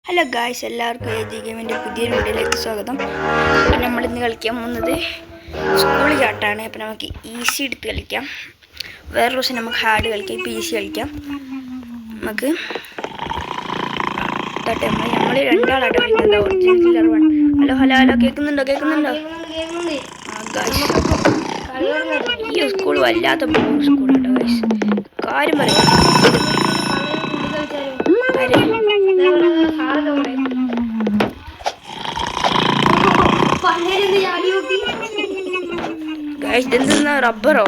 Hello guys, എല്ലാവർക്കും AG ഗെയിമിൻ്റെ പുതിയൊരു വീഡിയോയിലേക്ക് സ്വാഗതം. അപ്പം നമ്മളിന്ന് കളിക്കാൻ പോകുന്നത് സ്കൂൾ ചാട്ടാണ്. അപ്പം നമുക്ക് ഈസി എടുത്ത് കളിക്കാം. വേറെ ദിവസം നമുക്ക് ഹാർഡ് കളിക്കാം. ഇപ്പോൾ ഈസി കളിക്കാം. നമുക്ക് നമ്മൾ രണ്ടാളായിട്ട് കളിക്കുന്നത്. ഒറിജിനൽ 1. ഹലോ ഹലോ ഹലോ കേൾക്കുന്നുണ്ടോ? ഈ സ്കൂൾ വല്ലാത്ത സ്കൂളാട്ടോ ഗായ്സ്. കാര്യം പറയാം. ഇതെന്താ റബ്ബറോ?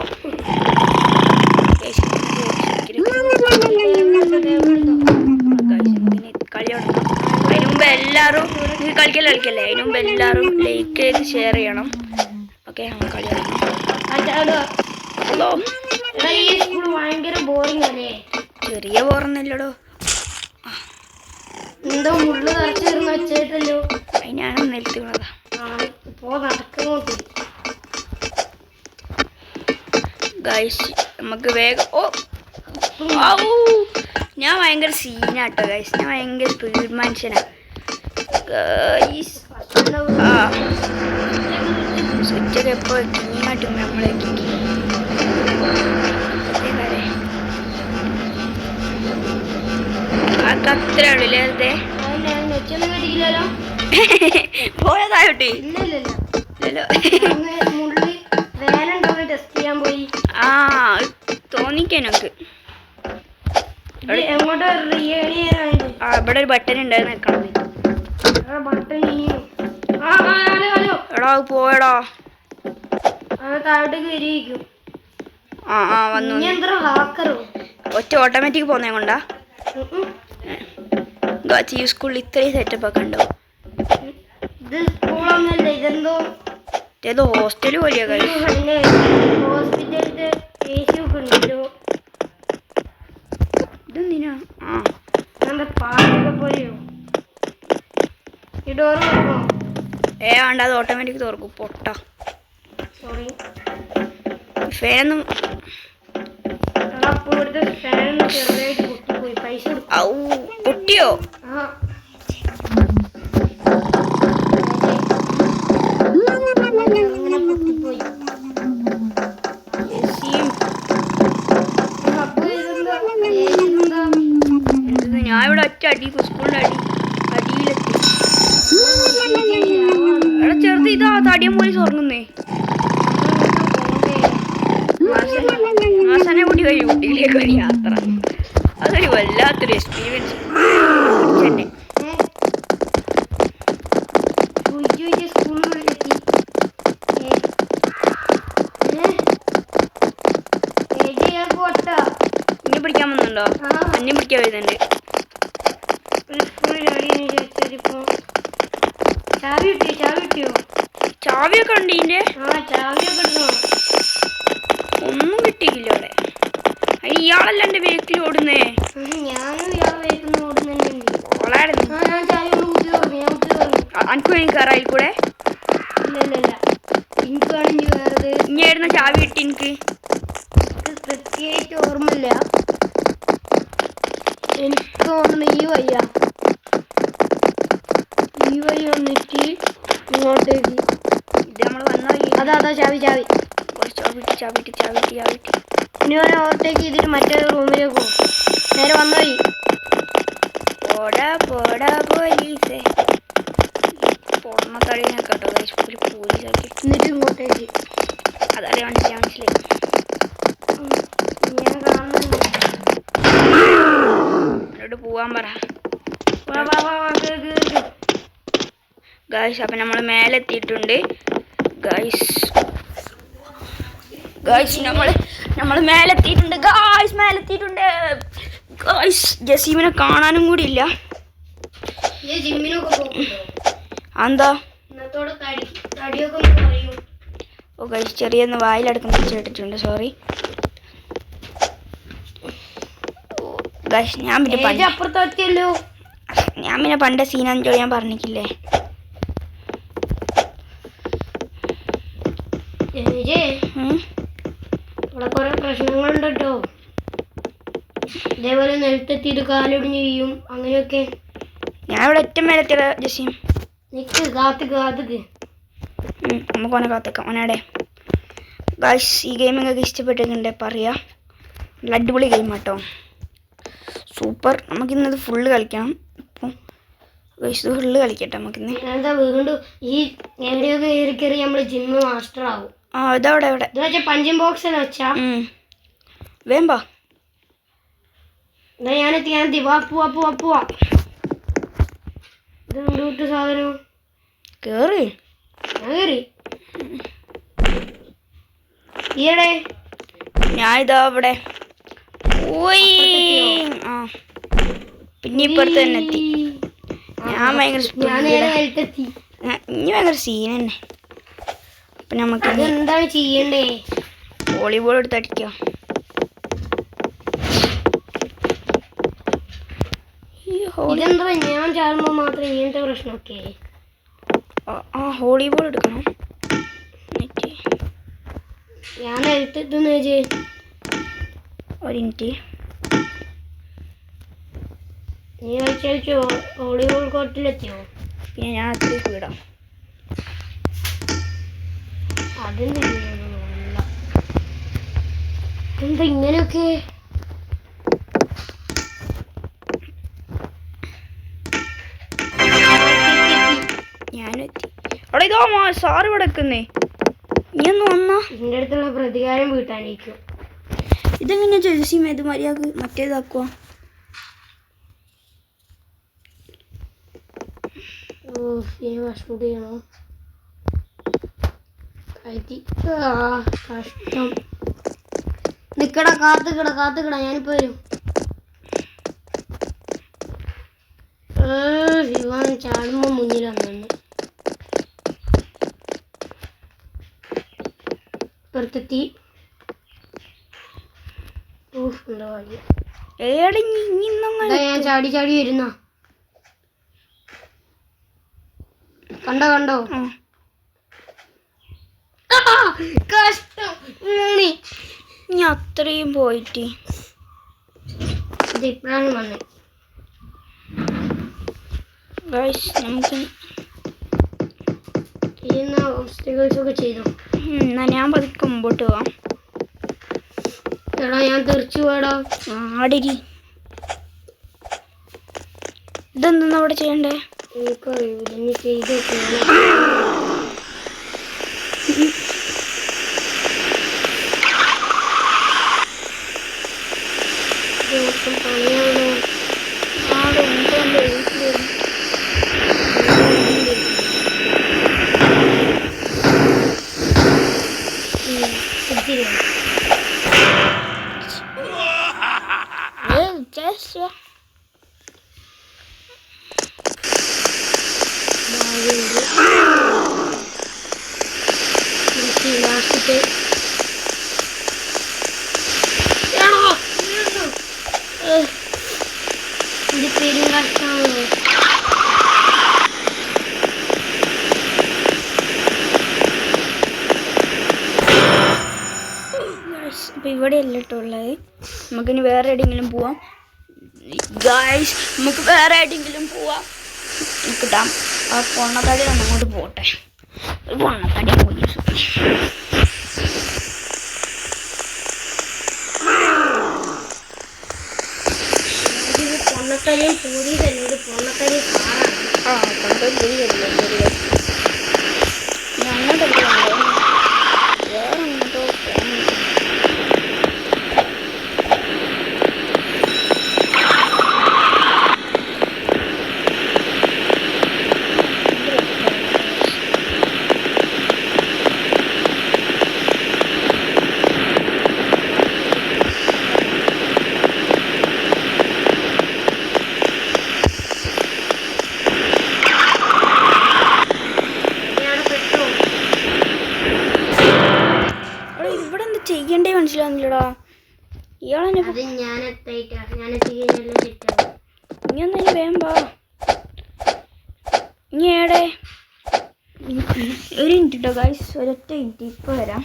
കളി അതിന് മുമ്പ് എല്ലാവരും കളിക്കല്ലേ അതിന് മുമ്പ് എല്ലാവരും ലൈക്ക് ചെയ്ത് ഷെയർ ചെയ്യണം. ഓക്കെ, നമ്മൾ കളി ചെറിയ ബോറൊന്നുമില്ലടോ. എന്തോ മുള്ളു നിറച്ചു വെച്ചിട്ടല്ലോ. അതിനാണ് നിലത്ത് വീണതാ. ഗൈസ് നമുക്ക് വേഗം ഞാൻ ഭയങ്കര സീനാട്ടോ ഗൈസ്. ഞാൻ ഭയങ്കര സ്പീഡ് മനുഷ്യനാ ഗൈസ്. സ്വിച്ചൊക്കെ എപ്പോൾ കിങ്ങിയാട്ടും നമ്മളേക്ക് അത്ര ഉള്ളല്ലേ അതെ പോയതായോട്ടെ. ആ തോന്നിക്ക് ഇവിടെ ഒരു ബട്ടൺ ഉണ്ടായിരുന്നു. എടാ പോയടാ. വന്നു. ഒറ്റ ഓട്ടോമാറ്റിക് പോന്നേ കൊണ്ടാ. ഈ സ്കൂളിൽ ഇത്രയും സെറ്റപ്പ് ഒക്കെ ഉണ്ടോ? ഏതോ ഹോസ്റ്റല് പോലെയാ ഇതെന്തിനാ? വേണ്ട, അത് ഓട്ടോമാറ്റിക് തുറക്കും. പൊട്ട ഫാനൊന്നും പൊട്ടിയോ? ഞാൻ ഇവിടെ ഒറ്റ അടി സ്കൂളിന്റെ അടിയിലെത്തി. എടാ ചെറുത്, ഇതാ തടിയം പോലീസ് ഉറങ്ങുന്നേ. മാസനെ കൂടി വഴി ഊട്ടിയിലേക്ക് ഒരു യാത്ര. അതൊരു വല്ലാത്തൊരു എക്സ്പീരിയൻസ് തന്നെ. ഇനി പിടിക്കാൻ വന്നുണ്ടോ? അന്യം പിടിക്കാൻ വരുന്നുണ്ട്. ചാവിയൊക്കെ ഉണ്ട് ഇതിന്റെ. ഒന്നും കിട്ടിയില്ല അവിടെ. ഇയാളല്ല എന്റെ വേക്കിൽ ഓടുന്നേ. അനക്ക് വേണ്ടി കയറായിൽ കൂടെ. ഇനി ആയിരുന്ന ചാവി കിട്ടി എനിക്ക് കൃത്യമായിട്ട് ഓർമ്മയില്ല. എനിക്ക് തോന്നുന്നു ഈ വഴി വന്നിട്ട് ഇങ്ങോട്ടേക്ക്. ഇത് നമ്മൾ വന്ന അതാ ചാവി ഇനി ഓവർടേക്ക് ചെയ്തിട്ട് മറ്റൊരു റൂമിലേക്ക് പോകും. നേരെ വന്ന വഴി. പോടാ പോലീസേ. പൊണ്ണത്തടിനെ കേട്ടോ പോലീസാക്കി. എന്നിട്ട് ഇങ്ങോട്ടേക്ക്. അതറിയ മനസ്സിലായി. ഞാൻ കാണുന്നുണ്ട്. എന്നോട് പോവാൻ പറ ഗായ്സ്. അപ്പം നമ്മൾ മേലെ എത്തിയിട്ടുണ്ട് ഗായ്സ്. നമ്മൾ മേലെത്തിയിട്ടുണ്ട് ഗായ്സ്. ജസീമിനെ കാണാനും കൂടി ഇല്ല. എന്താ? ഓ ഗായ്സ്, ചെറിയൊന്ന് വായിലടക്കം കേട്ടിട്ടുണ്ട്. Sorry guys. ഞാൻ പിന്നെ പണ്ട് സീനാഞ്ചോ ഞാൻ പറഞ്ഞിട്ടില്ലേ. ഇവിടെ കുറെ പ്രശ്നങ്ങളുണ്ട് കേട്ടോ. ഇതേപോലെ നിലത്തെത്തിയിട്ട് കാലൊടിഞ്ഞ് ചെയ്യും അങ്ങനെയൊക്കെ. ഞാൻ ഇവിടെ ഏറ്റവും മേലെ എത്തിയടാ ജസീം. നിക്ക് കാത്തുക്ക് നമുക്ക് ഓനെ കാത്തേക്കാം. ഓനടെ ഗൈസ്, ഈ ഗെയിം നിങ്ങൾക്ക് ഇഷ്ടപ്പെട്ടിട്ടുണ്ടെ പറയാ. നല്ല അടിപൊളി ഗെയിം കേട്ടോ, സൂപ്പർ. നമുക്കിന്നത് ഫുള്ള് കളിക്കണം. ഇപ്പം ഗൈസ് ഇത് ഫുള്ള് കളിക്കട്ടെ നമുക്കിന്ന്. എന്താ വീണ്ടും ഈ എവിടെയൊക്കെ കയറി കയറി നമ്മള് ജിമ്മ് മാസ്റ്റർ ആവും. ആ ഇതവിടെ ഇവിടെ ഇത് വെച്ചാ പഞ്ചിങ് ബോക്സ് വെച്ചാ വേമ്പാ. ഞാനെത്തി പോവാ. ഇത് സാധനം കേറി ഞാൻ കയറി ഈയിടെ ഞാൻ ഇതാ ഇവിടെ പോയി. ആ പിന്നെ ഇപ്പുറത്ത് തന്നെ എത്തി. ഞാൻ ഭയങ്കര ഇനി ഭയങ്കര സീൻ തന്നെ. അപ്പൊ നമുക്ക് എന്താണ് ചെയ്യണ്ടേ? വോളിബോൾ എടുത്ത് അടിക്കാം. ഇതെന്താ ഞാൻ ചാടുമ്പോ മാത്രം ഇങ്ങനത്തെ പ്രശ്നമൊക്കെ? ആ വോളിബോൾ എടുക്കണം. ഞാൻ എടുത്തെന്ന് ഒരു മിനിറ്റ്. നീ കളിച്ചോ വോളിബോൾ കോർട്ടിലെത്തിയോ? പിന്നെ ഞാൻ അത്രയും വിടാം. അതെന്താ എന്താ ഇങ്ങനെയൊക്കെ? ഞാനും എത്തി. അവിടെ ഇതോ സാറ് ഇവിടെ നിൽക്കുന്നേ. നീ ഒന്ന് വന്നാ. ഇതിൻ്റെ അടുത്തുള്ള പ്രതികാരം വീട്ടാനിരിക്കും. ഇതെങ്ങനെയാ ജെൽസി ഇത് മര്യാദ മറ്റേതാക്കുക? ചെയ്യണോ? കഷ്ടം. നിക്കടാ കാത്തുകിട ഞാനിപ്പോ വരും. ശിവൻ ചാടുമ്പോ മുന്നിൽ വന്നു. പുറത്തെത്തി. എന്താ വഴി? ഞാൻ ചാടി വരുന്ന കണ്ടോ? കഷ്ടം. നീ അത്രയും പോയിട്ട് ഇപ്പോഴാണ് വന്നത്. നമുക്ക് ചെയ്യുന്ന ഓബ്സ്റ്റക്കിൾസ് ഒക്കെ ചെയ്തു. എന്നാ ഞാൻ പതുക്കെ മുമ്പോട്ട് പോവാം. എടാ ഞാൻ തെറിച്ചു പോടാ. ആടിരി. ഇതെന്താ അവിടെ ചെയ്യണ്ടേ? എനിക്കറിയില്ല. നീ ചെയ്ത് പണിയാണോ? ലാസ്റ്റത്തെ ഇത് പേരും കഷ്ടമാണല്ലോ. അപ്പോൾ ഇവിടെയല്ല കേട്ടോ ഉള്ളത്. നമുക്കിനി വേറെ എവിടെയെങ്കിലും പോവാം ഗായ്സ്. നമുക്ക് വേറെ എവിടെയെങ്കിലും പോവാം. കിട്ടാം. ആ പൊണ്ണത്തടി അങ്ങോട്ട് പോട്ടെ. ഒരു പൊണ്ണത്തടി പോയി. പൊണ്ണത്തടിയും പൂരിയതല്ല, ഒരു പൊണ്ണത്തടി സാറാണ്. പൊണ്ണത്തടി അങ്ങോട്ടല്ലേ വേറെ അങ്ങോട്ടോ ചെയ്യണ്ടേ മനസ്സിലാവുന്നില്ലടാ. ഇയാളെന്നെ ഇനി ഒന്നും വേമ്പാ. ഇനി ഏടെ ഒരു മിനിറ്റ് കേട്ടോ ഗൈസ്, ഒരൊറ്റ മിനിറ്റ്. ഇപ്പൊ വരാം.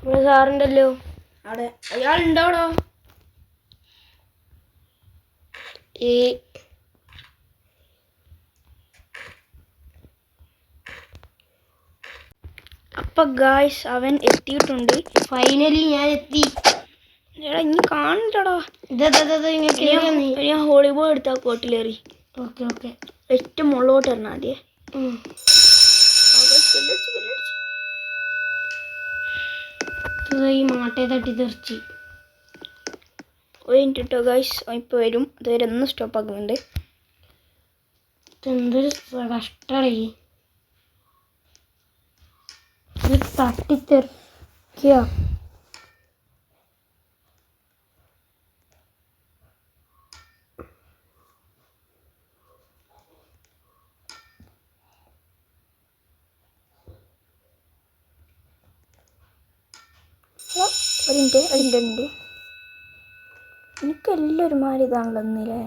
ഇവിടെ സാറുണ്ടല്ലോ അവിടെ. അയാളുണ്ടോടോ? ഈ അപ്പൊ ഗായ്സ് അവൻ എത്തിയിട്ടുണ്ട്. ഫൈനലി ഞാൻ എത്തി. എടാ ഇനി കാണില്ലടാ. ഞാൻ വോളിബോൾ എടുത്താ കോട്ടിലേറി. Okay okay. ഏറ്റവും മുകളിലോട്ട് ഇറങ്ങാം ആദ്യേ. ഈ മാട്ടയെ തട്ടി തെറിച്ച്. ഒരു മിനിറ്റ് കേട്ടോ ഗായ്സ്, ഇപ്പോൾ വരും. അതുവരെ ഒന്ന് സ്റ്റോപ്പ് ആക്കുന്നുണ്ട്. എന്തൊരു കഷ്ടടേ, ഇത് തട്ടിത്തെറിക്കുക. ഒരു മിനിറ്റ്. എനിക്കെല്ലാം ഒരുമാതിരി ഇതാണല്ലോ ഒന്നില്ലേ.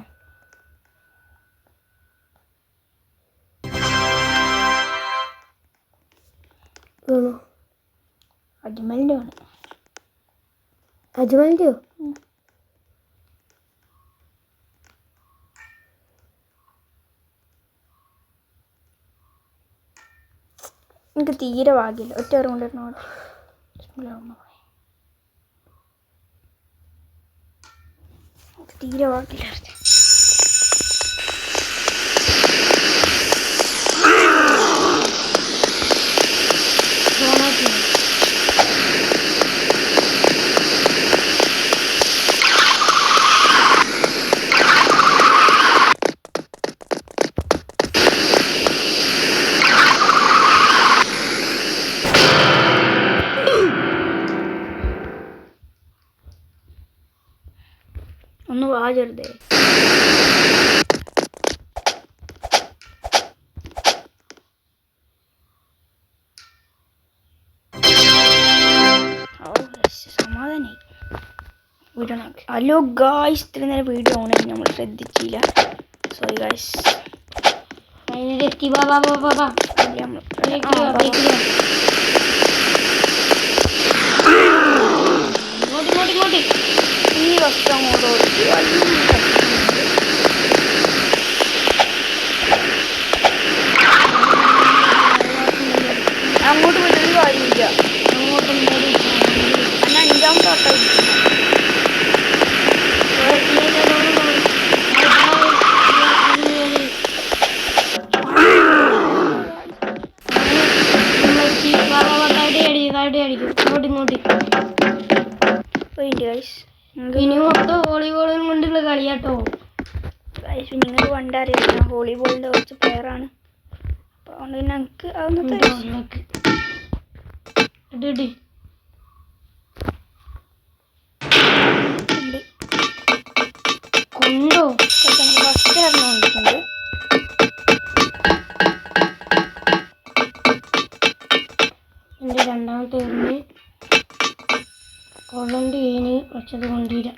അജ്മലിൻ്റെ ആണ്. അജ്മലിൻ്റെയോ? എനിക്ക് തീരെ ഭാഗ്യമില്ല. ഒറ്റ ഓർമ്മ കൊണ്ടിരുന്നോ. തീരെ ഭാഗ്യമില്ല. ഒന്ന് വാ ചെറുതേ. സമാധാനായി. ഹലോ ഗായ്സ്, ഇത്ര നേരം വീഡിയോ ഓൺ ആയി നമ്മൾ ശ്രദ്ധിച്ചില്ല. Sorry guys. ഫൈനലി എത്തി. വാ വാ വാ വാ വാ. ഇങ്ങോട്ട്. ഈ വസ്തു അങ്ങോട്ട് ഓടിച്ചു. അങ്ങോട്ട് പോയിട്ടൊരു കാര്യമില്ല. അങ്ങോട്ടും അന്ന് അഞ്ചാമത്തെ വട്ടം ഇനി മൊത്തം വോളിബോളും കൊണ്ടുള്ള കളിയാട്ടോ. നിങ്ങൾ പണ്ട് അറിയാം, വോളിബോളിൻ്റെ കുറച്ച് പ്ലെയറാണ്. അപ്പോൾ അതുകൊണ്ട് പിന്നെ എനിക്ക് അതൊന്നും കൊണ്ടോ ഫസ്റ്റ് ഇറങ്ങി വന്നിട്ടുണ്ട്. എൻ്റെ രണ്ടാമത്തെ എറിഞ്ഞ് കൊള്ളണ്ട് ഏന് വെച്ചത് കൊണ്ടില്ല.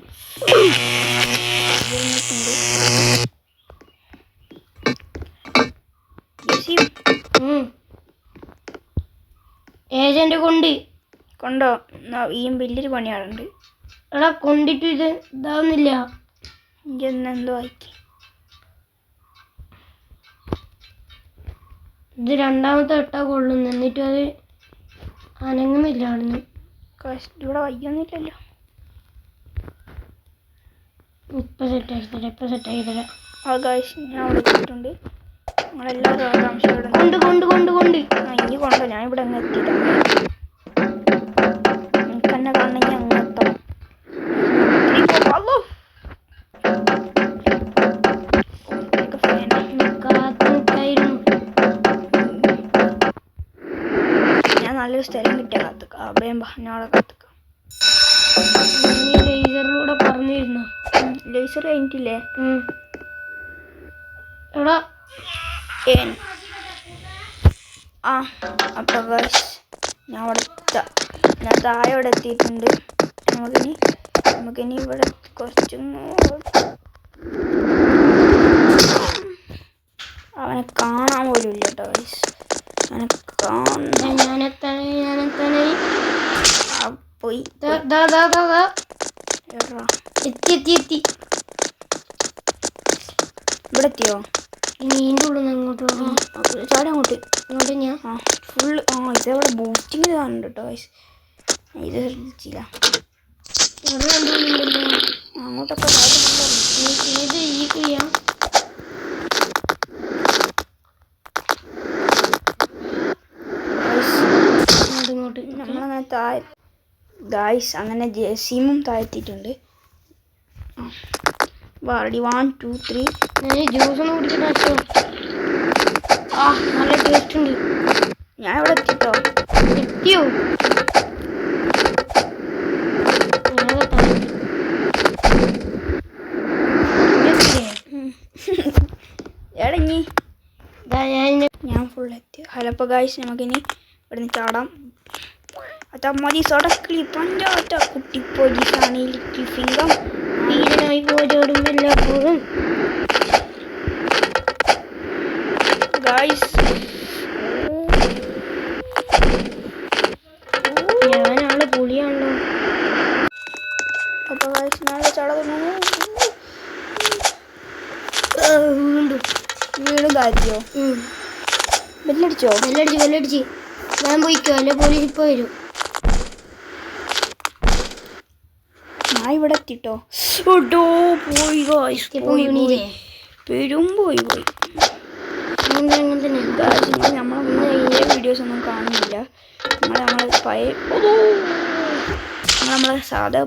ഏജന്റ് കൊണ്ടോ ഈ വലിയൊരു പണിയാളുണ്ട്. എടാ കൊണ്ടിട്ട് ഇത് ഇതാവുന്നില്ല. എനിക്ക് എന്തോ ആയിക്കി. ഇത് രണ്ടാമത്തെ ഇട്ടാ കൊള്ളുന്നു, എന്നിട്ടും അത് അനങ്ങുന്നില്ല. അവിടുന്ന് ഇവിടെ വയ്യൊന്നുമില്ലല്ലോ. ഇപ്പം സെറ്റാക്കി തരാം. ആ ഗായ്സ്, ഞാൻ അവിടെ എത്തിയിട്ടുണ്ട്. നമ്മളെല്ലാവരും ആകാംക്ഷ ഇവിടെ കൊണ്ട് ഇനി കൊണ്ടോ. ഞാൻ ഇവിടെ അങ്ങ് എത്തിയിട്ടാണ്. എനിക്ക് തന്നെ കാണണമെങ്കിൽ അങ്ങ് എത്തണം. ഞാൻ നല്ലൊരു സ്ഥലം കിട്ടിയ കാത്തുക്ക. അഭയം ഞാൻ അവിടെ കാത്തുക്ക. ലേസറിലൂടെ പറഞ്ഞിരുന്നു. ലേസർ കഴിഞ്ഞിട്ടില്ലേ? എടാ അപ്പോൾ ഗൈസ്, ഞാൻ താഴെ ഇവിടെ എത്തിയിട്ടുണ്ട്. നമുക്കിനി ഇവിടെ കുറച്ചും അവനെ കാണാൻ പോലും ഇല്ല കേട്ടോ ഗൈസ്. അവനെ ഞാനെത്താനായി പോയി എത്തി. ഇവിടെ എത്തിയോ? ഇനി ഇതിൻ്റെ ഉള്ളിൽ നിന്ന് അങ്ങോട്ട് പോകാം. ചാടി അങ്ങോട്ട്. ഇങ്ങോട്ട് ഞാൻ ആ ഫുള്ള് ഇതേപോലെ ബൂസ്റ്റിങ് കാണുന്നുണ്ട് കേട്ടോ ഗൈസ്. ഇത് ശ്രദ്ധിച്ചില്ല. ഇവിടെ രണ്ടുണ്ടല്ലോ. അങ്ങോട്ടൊക്കെ ഏത് ഈ ചെയ്യാം. ഇങ്ങോട്ട് നമ്മളങ്ങനെ താഴെ ഗൈസ് അങ്ങനെ ജെസിമും താഴ്ത്തിയിട്ടുണ്ട്. വാടി 1 2 3. ഞാൻ ജ്യൂസ് ഒന്ന് കുടിച്ചിട്ട് വെച്ചോ. ആ നല്ല ടേസ്റ്റ് ഉണ്ട്. ഞാൻ ഇവിടെ എത്തിട്ടോ. എത്തിയോ? എടങ്ങി ഞാൻ ഫുൾ എത്തി. ഹലോ ഗൈസ് നമുക്കിനി ഇവിടുന്ന് ചാടാം. അതാ മതി സടക്കിളി പഞ്ചാറ്റ കുട്ടി പോലീസാണ് ഈ ലിറ്റിൽ ഫിംഗർ. വീരനായി പോരോടും എല്ലാപ്പോഴും ഗൈസ് ഞാനാള് പുളിയാണല്ലോ. അപ്പോൾ ഗൈസ് നാളെ ചാടാൻ വീണ്ടും താഴ്ത്തിയോ? ബെല്ലടിച്ചോ? വെല്ലടിച്ച് ഞാൻ പോയിക്കോ, അല്ലെ പോലീസ് ഇപ്പോൾ വരും. ഞാൻ ഇവിടെ എത്തിട്ടോ. ഓടോ പോയി ഗൈസ്. പോയി പെരും പോയി. അങ്ങനെ തന്നെ നമ്മളെ വീഡിയോസ് ഒന്നും കാണുന്നില്ല. നമ്മളെ പഴയ നമ്മളെ സാധാ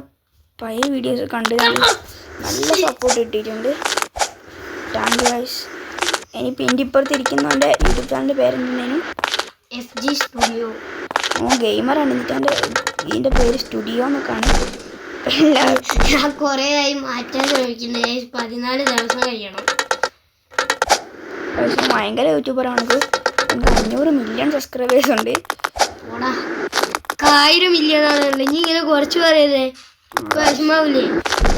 പഴയ വീഡിയോസ് കണ്ട് നല്ല സപ്പോർട്ട് കിട്ടിയിട്ടുണ്ട്. Thank you guys. ഇനിയിപ്പോൾ എൻ്റെ ഇപ്പുറത്ത് ഇരിക്കുന്നവൻ്റെ യൂട്യൂബ് ചാനലിൻ്റെ പേരെന്തിനേനും FG സ്റ്റുഡിയോ. ഓ ഗെയിമറാണ്. എന്നിട്ട് ഇതിൻ്റെ പേര് സ്റ്റുഡിയോ എന്നൊക്കെയാണ്. ഞാൻ കുറേ ആയി മാറ്റാൻ ശ്രമിക്കുന്നത്. 14 ദിവസം കഴിയണം. പക്ഷേ ഭയങ്കര യൂട്യൂബറാണിത്. നമുക്ക് 500 മില്യൺ സബ്സ്ക്രൈബേഴ്സ് ഉണ്ട്. ഓടാ 1000 മില്യൺ ആണല്ലോ. ഇനി ഇങ്ങനെ കുറച്ച് പറയല്ലേ, വിഷമാവില്ലേ?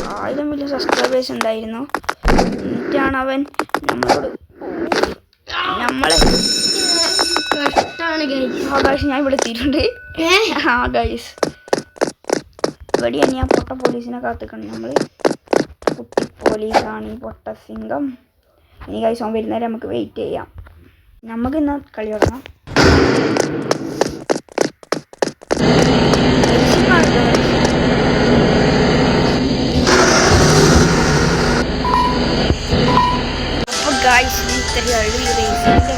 1000 മില്യൺ സബ്സ്ക്രൈബേഴ്സ് ഉണ്ടായിരുന്നു. എന്നിട്ടാണ് അവൻ നമ്മളോട് കഷ്ടാണ് ഗൈസ്. ഗൈസ് ഞാൻ ഇവിടെ എത്തിയിട്ടുണ്ട്. ഗൈസ് ഇവിടെയാണ് ഞാൻ പൊട്ട പോലീസിനെ കാത്തിക്കണം. നമ്മൾ കുട്ടി പോലീസാണ് ഈ പൊട്ട സിംഗം. ഇനി ഗൈസ് ഓൻ വരുന്നവരെ നമുക്ക് വെയിറ്റ് ചെയ്യാം. നമുക്ക് ഇന്ന് കളി തുടങ്ങാം. അപ്പോൾ ഗൈസ് ഇത്രയാണ് ഈ റേസിൻ്റെ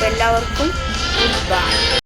എല്ലാവർക്കും